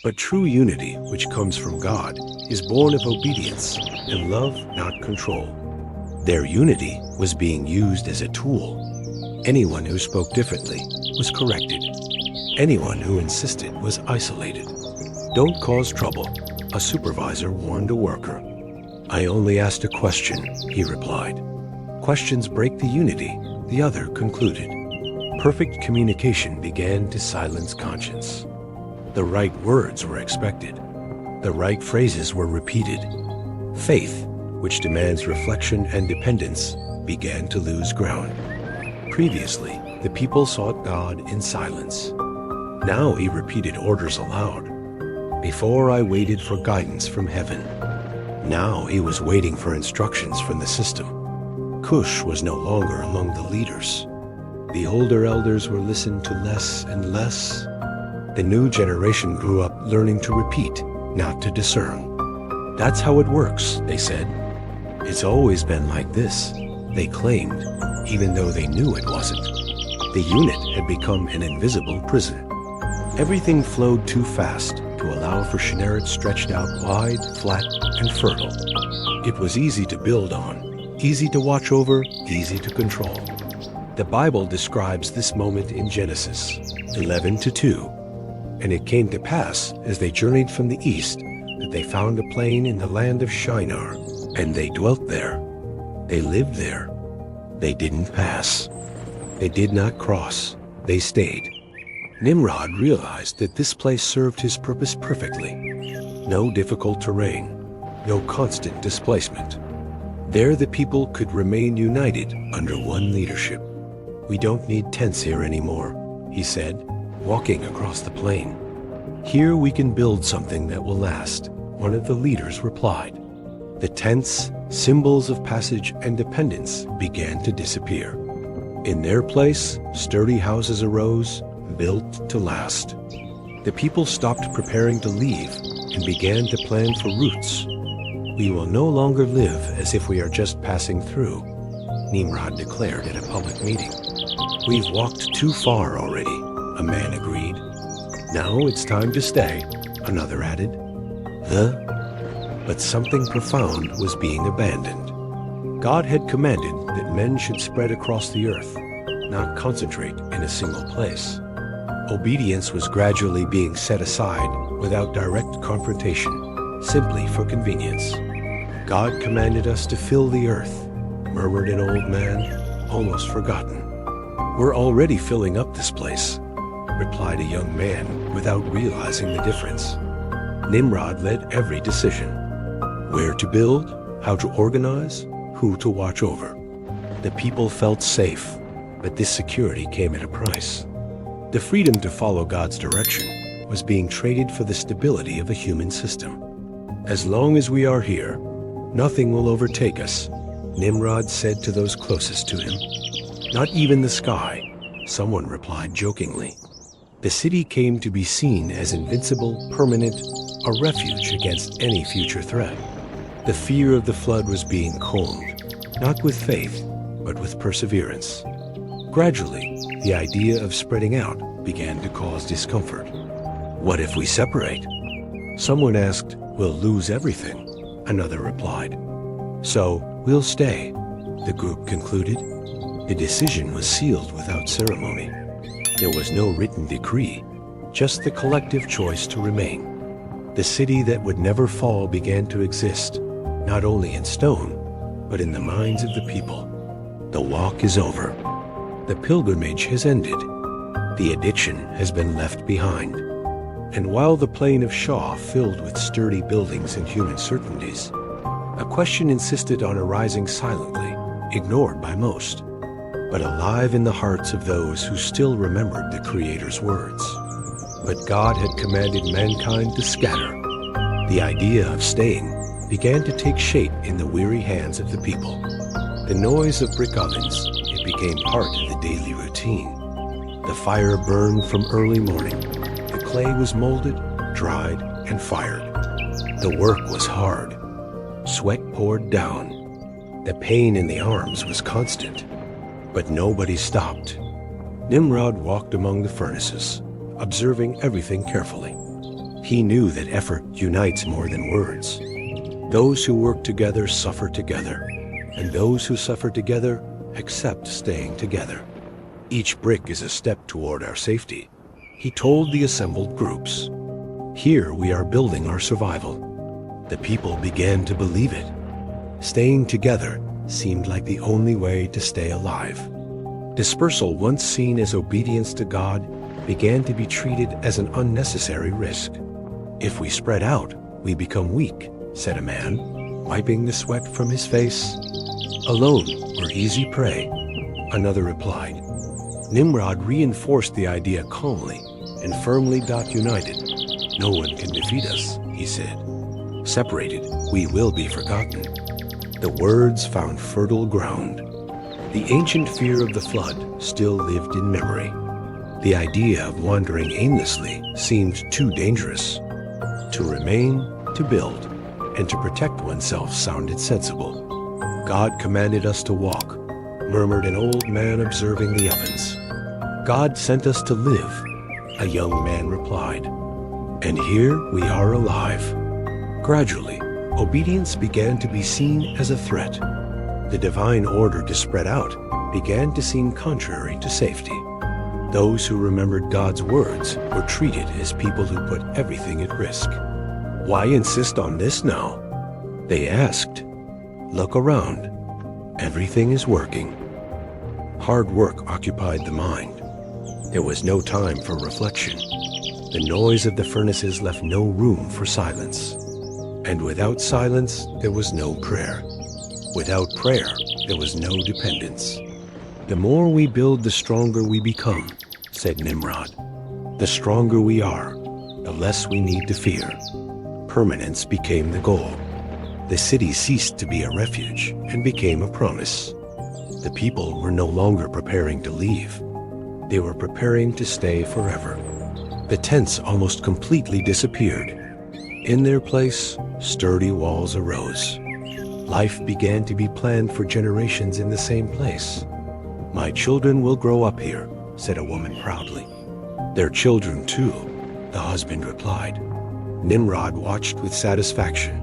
But true unity, which comes from God, is born of obedience and love, not control. Their unity was being used as a tool. Anyone who spoke differently was corrected. Anyone who insisted was isolated. "Don't cause trouble," a supervisor warned a worker. "I only asked a question," he replied. "Questions break the unity," the other concluded. Perfect communication began to silence conscience. The right words were expected. The right phrases were repeated. Faith, which demands reflection and dependence, began to lose ground. Previously, the people sought God in silence. Now he repeated orders aloud. Before I waited for guidance from heaven. Now he was waiting for instructions from the system. Cush was no longer among the leaders. The older elders were listened to less and less. The new generation grew up learning to repeat, not to discern. "That's how it works," they said. "It's always been like this," they claimed, even though they knew it wasn't. The unit had become an invisible prison. Everything flowed too fast to allow for Shinneret stretched out wide, flat, and fertile. It was easy to build on, easy to watch over, easy to control. The Bible describes this moment in Genesis 11:2. "And it came to pass, as they journeyed from the east, that they found a plain in the land of Shinar, and they dwelt there. They lived there. They didn't pass. They did not cross. They stayed." Nimrod realized that this place served his purpose perfectly. No difficult terrain, no constant displacement. There the people could remain united under one leadership. "We don't need tents here anymore," he said, walking across the plain. "Here we can build something that will last," one of the leaders replied. The tents, symbols of passage and dependence, began to disappear. In their place, sturdy houses arose, built to last. The people stopped preparing to leave and began to plan for roots. "We will no longer live as if we are just passing through," Nimrod declared at a public meeting. "We've walked too far already," a man agreed. "Now it's time to stay," another added. But something profound was being abandoned. God had commanded that men should spread across the earth, not concentrate in a single place. Obedience was gradually being set aside without direct confrontation, simply for convenience. "God commanded us to fill the earth," murmured an old man, almost forgotten. "We're already filling up this place," replied a young man without realizing the difference. Nimrod led every decision. Where to build, how to organize, who to watch over. The people felt safe, but this security came at a price. The freedom to follow God's direction was being traded for the stability of a human system. "As long as we are here, nothing will overtake us," Nimrod said to those closest to him. "Not even the sky," someone replied jokingly. The city came to be seen as invincible, permanent, a refuge against any future threat. The fear of the flood was being calmed, not with faith, but with perseverance. Gradually, the idea of spreading out began to cause discomfort. "What if we separate?" Someone asked. "We'll lose everything," another replied. "So, we'll stay," the group concluded. The decision was sealed without ceremony. There was no written decree, just the collective choice to remain. The city that would never fall began to exist, not only in stone, but in the minds of the people. The walk is over. The pilgrimage has ended. The addiction has been left behind. And while the plain of Shaw filled with sturdy buildings and human certainties, a question insisted on arising silently, ignored by most, but alive in the hearts of those who still remembered the Creator's words. But God had commanded mankind to scatter. The idea of staying began to take shape in the weary hands of the people. The noise of brick ovens, it became part of the daily routine. The fire burned from early morning. The clay was molded, dried, and fired. The work was hard. Sweat poured down. The pain in the arms was constant. But nobody stopped. Nimrod walked among the furnaces, observing everything carefully. He knew that effort unites more than words. Those who work together suffer together, and those who suffer together accept staying together. Each brick is a step toward our safety, he told the assembled groups. Here we are building our survival. The people began to believe it. Staying together seemed like the only way to stay alive. Dispersal, once seen as obedience to God, began to be treated as an unnecessary risk. If we spread out, we become weak, said a man, wiping the sweat from his face. Alone, we're easy prey, another replied. Nimrod reinforced the idea calmly and firmly. United, no one can defeat us, he said. Separated, we will be forgotten. The words found fertile ground. The ancient fear of the flood still lived in memory. The idea of wandering aimlessly seemed too dangerous. To remain, to build, and to protect oneself sounded sensible. God commanded us to walk, murmured an old man observing the ovens. God sent us to live, a young man replied. And here we are alive. Gradually, obedience began to be seen as a threat. The divine order to spread out began to seem contrary to safety. Those who remembered God's words were treated as people who put everything at risk. Why insist on this now? They asked. Look around. Everything is working. Hard work occupied the mind. There was no time for reflection. The noise of the furnaces left no room for silence. And without silence, there was no prayer. Without prayer, there was no dependence. The more we build, the stronger we become, said Nimrod. The stronger we are, the less we need to fear. Permanence became the goal. The city ceased to be a refuge and became a promise. The people were no longer preparing to leave. They were preparing to stay forever. The tents almost completely disappeared. In their place, sturdy walls arose. Life began to be planned for generations in the same place. My children will grow up here, said a woman proudly. Their children too, the husband replied. Nimrod watched with satisfaction.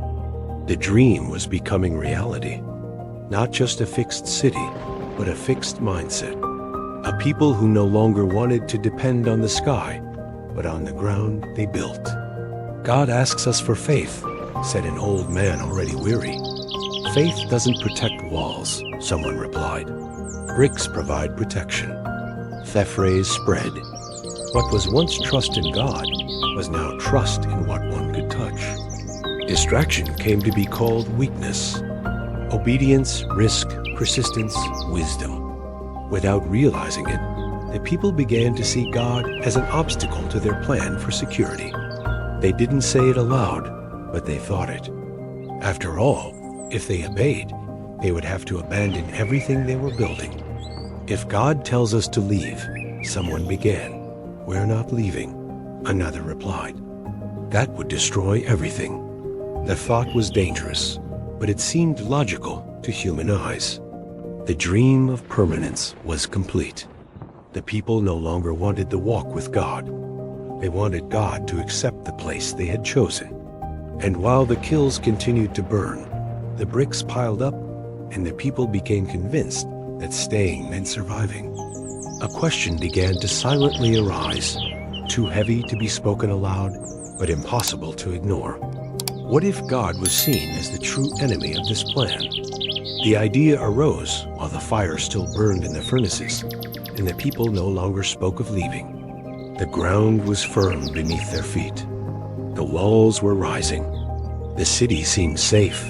The dream was becoming reality. Not just a fixed city, but a fixed mindset. A people who no longer wanted to depend on the sky, but on the ground they built. God asks us for faith, said an old man already weary. Faith doesn't protect walls, someone replied. Bricks provide protection. Thefrays spread. What was once trust in God was now trust in what one could touch. Distraction came to be called weakness. Obedience, risk, persistence, wisdom. Without realizing it, the people began to see God as an obstacle to their plan for security. They didn't say it aloud, but they thought it. After all, if they obeyed, they would have to abandon everything they were building. If God tells us to leave, someone began. We're not leaving, another replied. That would destroy everything. The thought was dangerous, but it seemed logical to human eyes. The dream of permanence was complete. The people no longer wanted to walk with God. They wanted God to accept the place they had chosen. And while the kilns continued to burn, the bricks piled up, and the people became convinced that staying meant surviving. A question began to silently arise, too heavy to be spoken aloud, but impossible to ignore. What if God was seen as the true enemy of this plan? The idea arose while the fire still burned in the furnaces, and the people no longer spoke of leaving. The ground was firm beneath their feet. The walls were rising. The city seemed safe.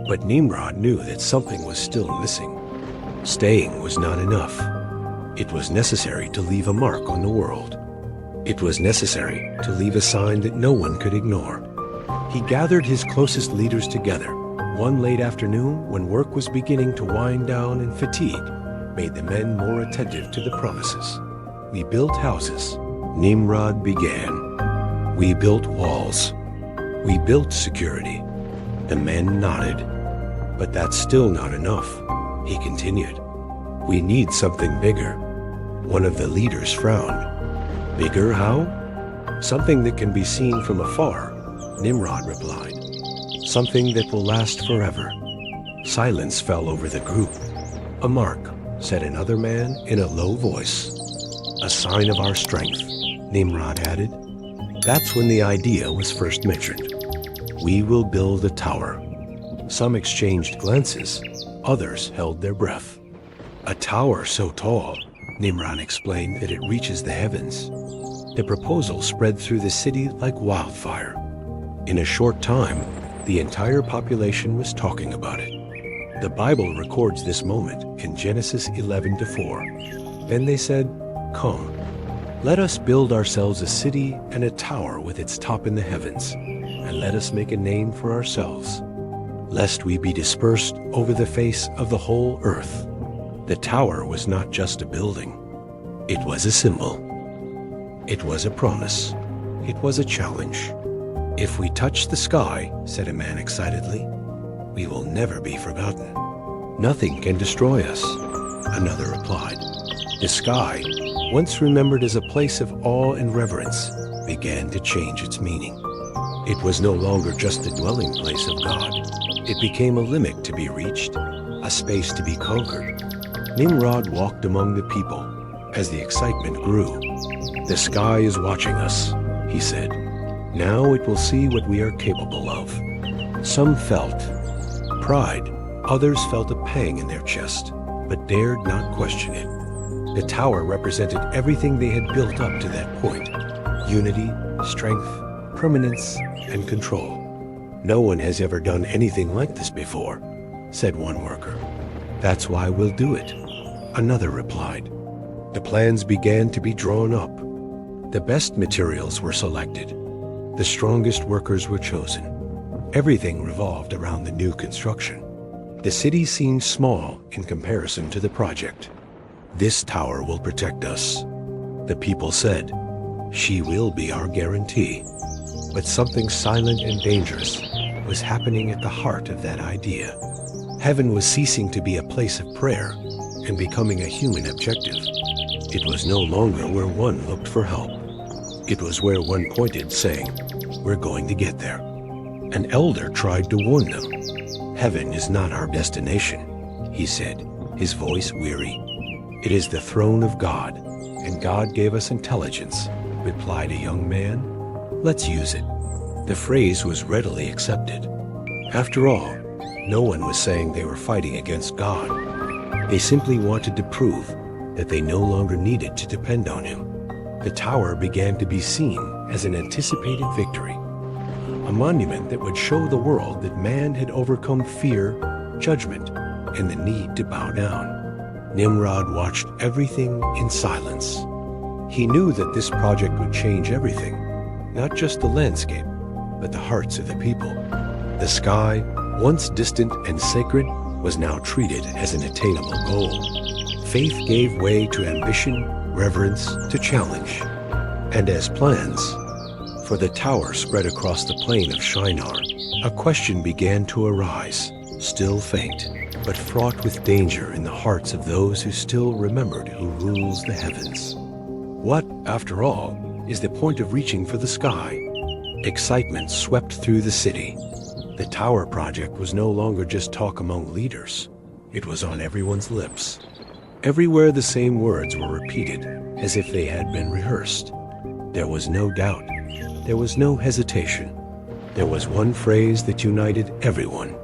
But Nimrod knew that something was still missing. Staying was not enough. It was necessary to leave a mark on the world. It was necessary to leave a sign that no one could ignore. He gathered his closest leaders together. One late afternoon, when work was beginning to wind down and fatigue made the men more attentive to the promises. We built houses. Nimrod began. We built walls. We built security. The men nodded. But that's still not enough, he continued. We need something bigger. One of the leaders frowned. Bigger how? Something that can be seen from afar, Nimrod replied. Something that will last forever. Silence fell over the group. A mark, said another man in a low voice. A sign of our strength, Nimrod added. That's when the idea was first mentioned. We will build a tower. Some exchanged glances, others held their breath. A tower so tall, Nimrod explained, that it reaches the heavens. The proposal spread through the city like wildfire. In a short time, the entire population was talking about it. The Bible records this moment in Genesis 11:4. Then they said, "Come, let us build ourselves a city and a tower with its top in the heavens, and let us make a name for ourselves, lest we be dispersed over the face of the whole earth." The tower was not just a building. It was a symbol. It was a promise. It was a challenge. "If we touch the sky," said a man excitedly, "we will never be forgotten." "Nothing can destroy us," another replied. The sky, once remembered as a place of awe and reverence, began to change its meaning. It was no longer just the dwelling place of God. It became a limit to be reached, a space to be conquered. Nimrod walked among the people as the excitement grew. "The sky is watching us," he said. "Now it will see what we are capable of." Some felt pride, others felt a pang in their chest, but dared not question it. The tower represented everything they had built up to that point: unity, strength, permanence, and control. "No one has ever done anything like this before," said one worker. "That's why we'll do it," another replied. The plans began to be drawn up. The best materials were selected. The strongest workers were chosen. Everything revolved around the new construction. The city seemed small in comparison to the project. "This tower will protect us," the people said. "She will be our guarantee." But something silent and dangerous was happening at the heart of that idea. Heaven was ceasing to be a place of prayer and becoming a human objective. It was no longer where one looked for help. It was where one pointed, saying, "We're going to get there." An elder tried to warn them. "Heaven is not our destination," he said, his voice weary. "It is the throne of God, and God gave us intelligence," replied a young man. "Let's use it." The phrase was readily accepted. After all, no one was saying they were fighting against God. They simply wanted to prove that they no longer needed to depend on Him. The tower began to be seen as an anticipated victory, a monument that would show the world that man had overcome fear, judgment, and the need to bow down. Nimrod watched everything in silence. He knew that this project would change everything, not just the landscape, but the hearts of the people. The sky, once distant and sacred, was now treated as an attainable goal. Faith gave way to ambition, reverence to challenge. And as plans for the tower spread across the plain of Shinar, a question began to arise, still faint, but fraught with danger in the hearts of those who still remembered who rules the heavens. What, after all, is the point of reaching for the sky? Excitement swept through the city. The tower project was no longer just talk among leaders. It was on everyone's lips. Everywhere the same words were repeated, as if they had been rehearsed. There was no doubt. There was no hesitation. There was one phrase that united everyone.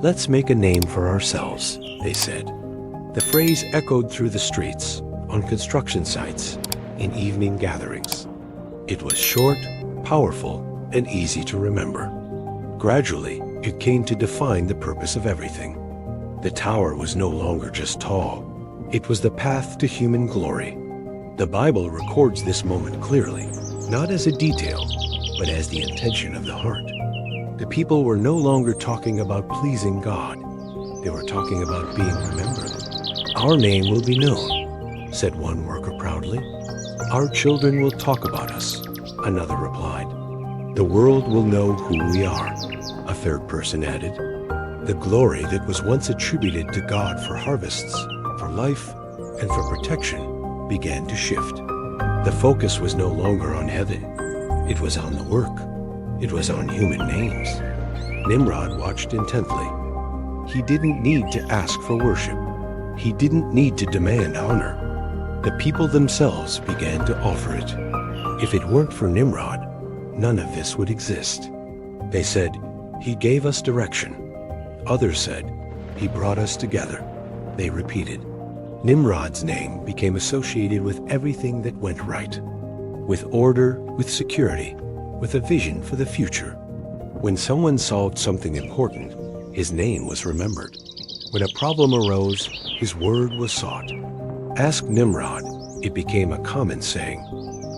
"Let's make a name for ourselves," they said. The phrase echoed through the streets, on construction sites, in evening gatherings. It was short, powerful, and easy to remember. Gradually, it came to define the purpose of everything. The tower was no longer just tall. It was the path to human glory. The Bible records this moment clearly, not as a detail, but as the intention of the heart. The people were no longer talking about pleasing God. They were talking about being remembered. "Our name will be known," said one worker proudly. "Our children will talk about us," another replied. "The world will know who we are," a third person added. The glory that was once attributed to God for harvests, for life, and for protection began to shift. The focus was no longer on heaven. It was on the work. It was on human names. Nimrod watched intently. He didn't need to ask for worship. He didn't need to demand honor. The people themselves began to offer it. If it weren't for Nimrod, none of this would exist. They said, "He gave us direction." Others said, "He brought us together." They repeated. Nimrod's name became associated with everything that went right. With order, with security, with a vision for the future. When someone solved something important, his name was remembered. When a problem arose, his word was sought. Ask Nimrod, it became a common saying.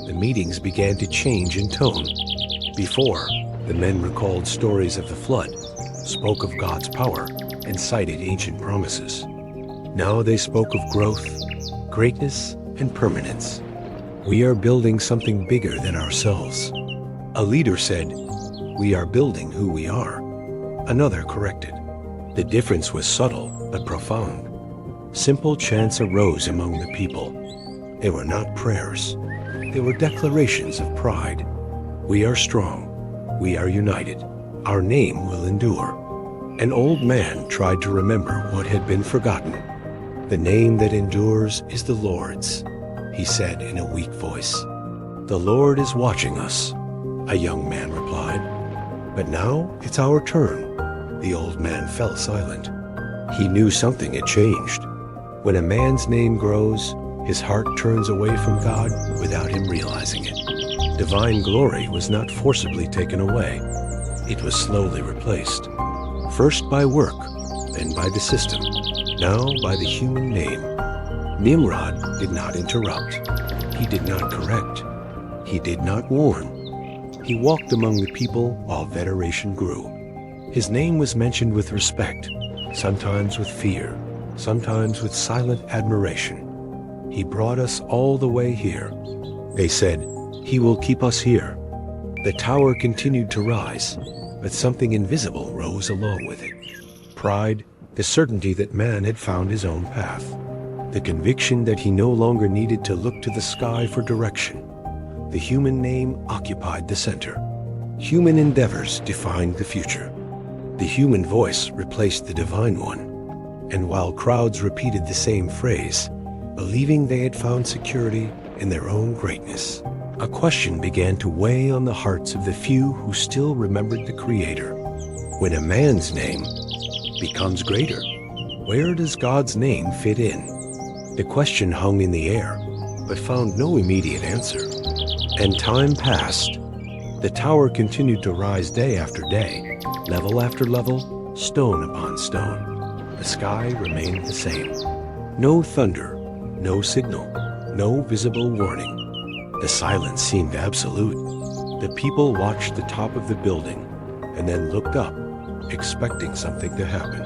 The meetings began to change in tone. Before, the men recalled stories of the flood, spoke of God's power, and cited ancient promises. Now they spoke of growth, greatness, and permanence. We are building something bigger than ourselves. A leader said, "We are building who we are." Another corrected. The difference was subtle but profound. Simple chants arose among the people. They were not prayers. They were declarations of pride. We are strong. We are united. Our name will endure. An old man tried to remember what had been forgotten. "The name that endures is the Lord's," he said in a weak voice. "The Lord is watching us," a young man replied. "But now it's our turn." The old man fell silent. He knew something had changed. When a man's name grows, his heart turns away from God without him realizing it. Divine glory was not forcibly taken away. It was slowly replaced. First by work, then by the system, now by the human name. Nimrod did not interrupt. He did not correct. He did not warn. He walked among the people while veneration grew. His name was mentioned with respect, sometimes with fear, sometimes with silent admiration. He brought us all the way here. They said, "He will keep us here." The tower continued to rise, but something invisible rose along with it. Pride, the certainty that man had found his own path. The conviction that he no longer needed to look to the sky for direction. The human name occupied the center. Human endeavors defined the future. The human voice replaced the divine one. And while crowds repeated the same phrase, believing they had found security in their own greatness, a question began to weigh on the hearts of the few who still remembered the Creator. When a man's name becomes greater, where does God's name fit in? The question hung in the air, but found no immediate answer. And time passed. The tower continued to rise day after day, level after level, stone upon stone. The sky remained the same. No thunder, no signal, no visible warning. The silence seemed absolute. The people watched the top of the building and then looked up, expecting something to happen.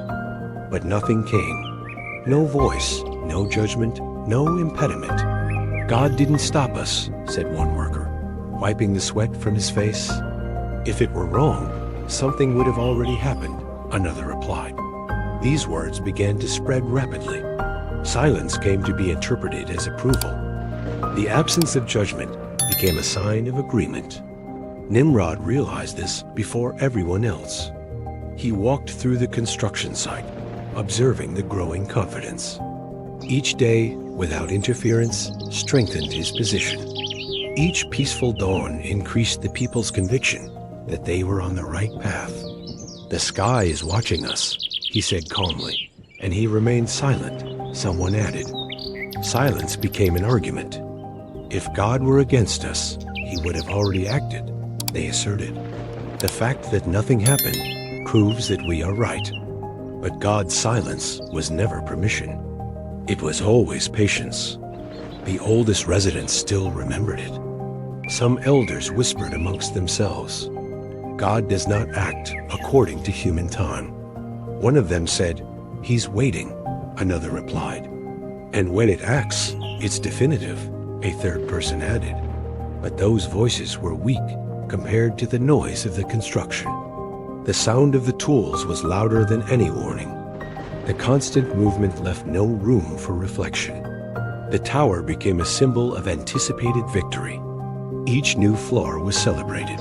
But nothing came. No voice, no judgment, no impediment. "God didn't stop us," said one worker, wiping the sweat from his face. "If it were wrong, something would have already happened," another replied. These words began to spread rapidly. Silence came to be interpreted as approval. The absence of judgment became a sign of agreement. Nimrod realized this before everyone else. He walked through the construction site, observing the growing confidence. Each day, without interference, strengthened his position. Each peaceful dawn increased the people's conviction that they were on the right path. "The sky is watching us," he said calmly, and he remained silent, someone added. Silence became an argument. "If God were against us, he would have already acted," they asserted. "The fact that nothing happened proves that we are right." But God's silence was never permission. It was always patience. The oldest residents still remembered it. Some elders whispered amongst themselves, "God does not act according to human time." One of them said, "He's waiting," another replied. "And when it acts, it's definitive," a third person added. But those voices were weak compared to the noise of the construction. The sound of the tools was louder than any warning. The constant movement left no room for reflection. The tower became a symbol of anticipated victory. Each new floor was celebrated.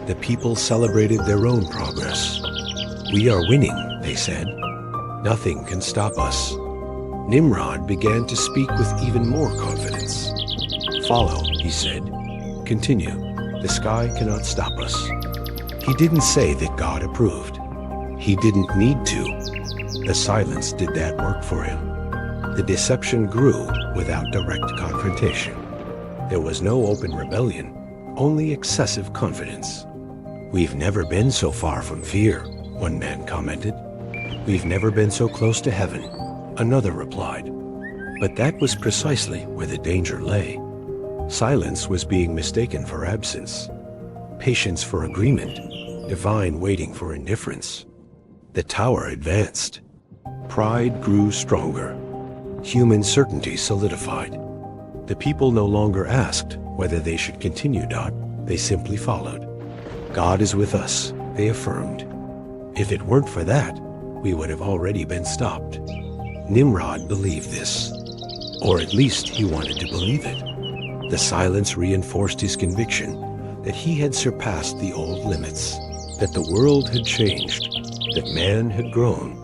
The people celebrated their own progress. "We are winning," they said. "Nothing can stop us." Nimrod began to speak with even more confidence. "Follow," he said. "Continue. The sky cannot stop us." He didn't say that God approved. He didn't need to. The silence did that work for him. The deception grew without direct confrontation. There was no open rebellion, only excessive confidence. "We've never been so far from fear," one man commented. "We've never been so close to heaven," another replied. But that was precisely where the danger lay. Silence was being mistaken for absence, patience for agreement, divine waiting for indifference. The tower advanced. Pride grew stronger. Human certainty solidified. The people no longer asked whether they should continue. They simply followed. "God is with us," they affirmed. "If it weren't for that, we would have already been stopped." Nimrod believed this, or at least he wanted to believe it. The silence reinforced his conviction that he had surpassed the old limits, that the world had changed, that man had grown,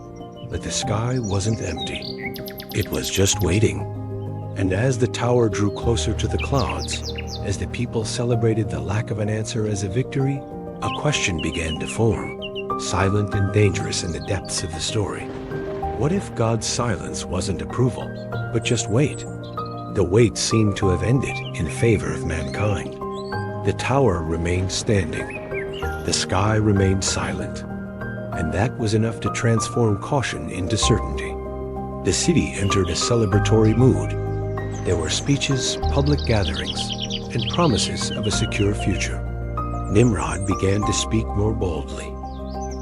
but the sky wasn't empty. It was just waiting. And as the tower drew closer to the clouds, as the people celebrated the lack of an answer as a victory, a question began to form, silent and dangerous in the depths of the story. What if God's silence wasn't approval, but just wait? The wait seemed to have ended in favor of mankind. The tower remained standing. The sky remained silent. And that was enough to transform caution into certainty. The city entered a celebratory mood. There were speeches, public gatherings, and promises of a secure future. Nimrod began to speak more boldly.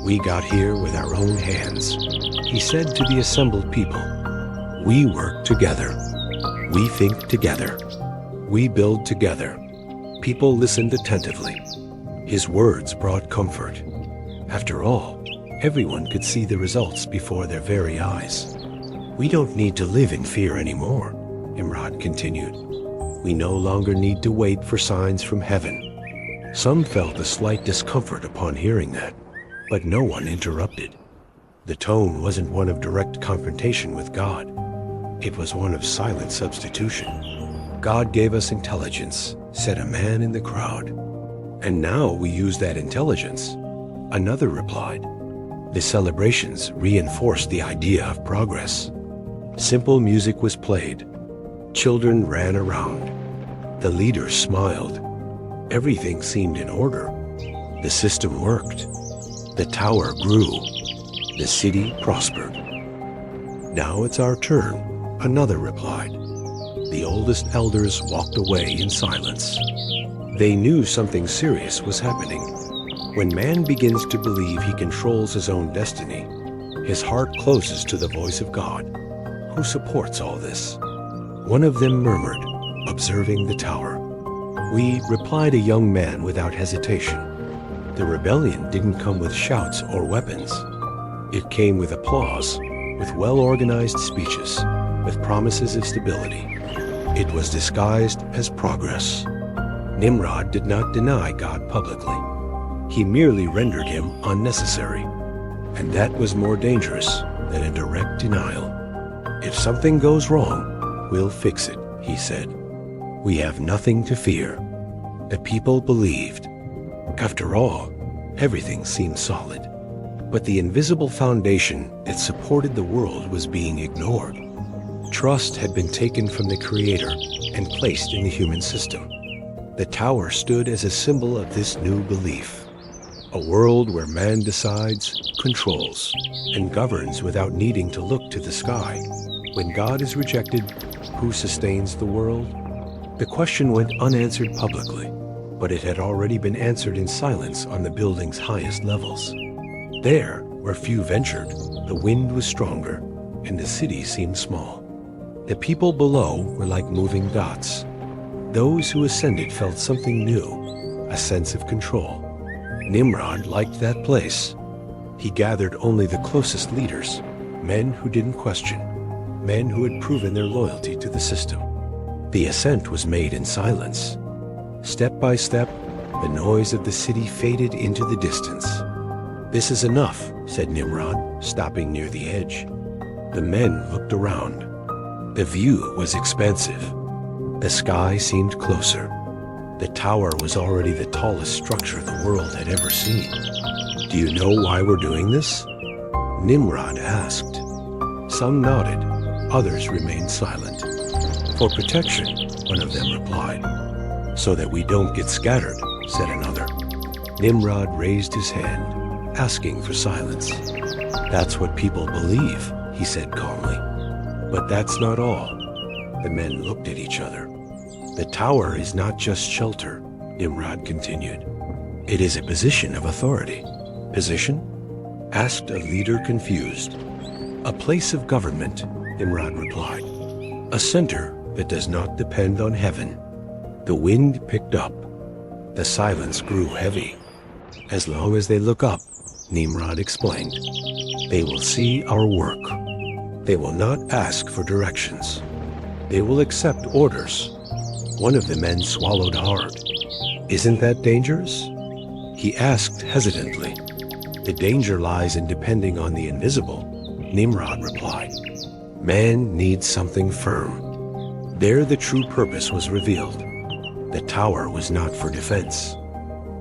"We got here with our own hands," he said to the assembled people. "We work together. We think together. We build together." People listened attentively. His words brought comfort. After all, everyone could see the results before their very eyes. "We don't need to live in fear anymore," Nimrod continued. "We no longer need to wait for signs from heaven." Some felt a slight discomfort upon hearing that, but no one interrupted. The tone wasn't one of direct confrontation with God. It was one of silent substitution. "God gave us intelligence," said a man in the crowd. "And now we use that intelligence," another replied. The celebrations reinforced the idea of progress. Simple music was played. Children ran around. The leaders smiled. Everything seemed in order. The system worked. The tower grew. The city prospered. "Now it's our turn," another replied. The oldest elders walked away in silence. They knew something serious was happening. When man begins to believe he controls his own destiny, his heart closes to the voice of God, who supports all this. One of them murmured, observing the tower. "We," replied a young man without hesitation. "The rebellion didn't come with shouts or weapons. It came with applause, with well-organized speeches, with promises of stability. It was disguised as progress." Nimrod did not deny God publicly. He merely rendered him unnecessary. And that was more dangerous than a direct denial. "If something goes wrong, we'll fix it," he said. "We have nothing to fear." The people believed. After all, everything seemed solid. But the invisible foundation that supported the world was being ignored. Trust had been taken from the Creator and placed in the human system. The tower stood as a symbol of this new belief. A world where man decides, controls, and governs without needing to look to the sky. When God is rejected, who sustains the world? The question went unanswered publicly, but it had already been answered in silence on the building's highest levels. There, where few ventured, the wind was stronger, and the city seemed small. The people below were like moving dots. Those who ascended felt something new, a sense of control. Nimrod liked that place. He gathered only the closest leaders, men who didn't question, men who had proven their loyalty to the system. The ascent was made in silence. Step by step, the noise of the city faded into the distance. "This is enough," said Nimrod, stopping near the edge. The men looked around. The view was expansive. The sky seemed closer. The tower was already the tallest structure the world had ever seen. "Do you know why we're doing this?" Nimrod asked. Some nodded, others remained silent. "For protection," one of them replied. "So that we don't get scattered," said another. Nimrod raised his hand, asking for silence. "That's what people believe," he said calmly. "But that's not all." The men looked at each other. "The tower is not just shelter," Nimrod continued. "It is a position of authority." "Position?" asked a leader confused. "A place of government," Nimrod replied. "A center that does not depend on heaven." The wind picked up. The silence grew heavy. "As long as they look up," Nimrod explained, "they will see our work. They will not ask for directions. They will accept orders." One of the men swallowed hard. "Isn't that dangerous?" He asked hesitantly. "The danger lies in depending on the invisible," Nimrod replied. "Man needs something firm." There the true purpose was revealed. The tower was not for defense.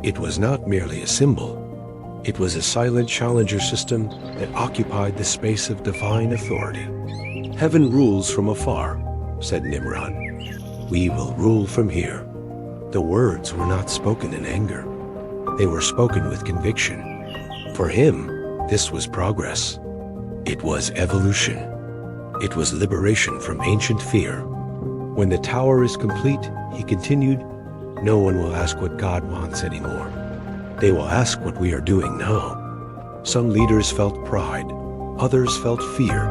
It was not merely a symbol. It was a silent challenger system that occupied the space of divine authority. "Heaven rules from afar," said Nimrod. "We will rule from here." The words were not spoken in anger. They were spoken with conviction. For him, this was progress. It was evolution. It was liberation from ancient fear. "When the tower is complete," he continued, "no one will ask what God wants anymore. They will ask what we are doing now." Some leaders felt pride, others felt fear,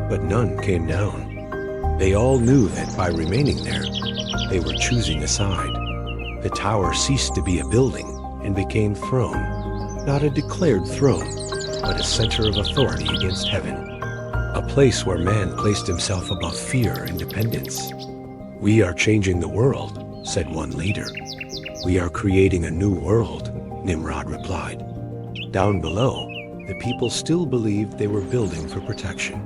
but none came down. They all knew that by remaining there, they were choosing a side. The tower ceased to be a building and became throne, not a declared throne, but a center of authority against heaven, a place where man placed himself above fear and dependence. "We are changing the world," said one leader. "We are creating a new world," Nimrod replied. Down below, the people still believed they were building for protection.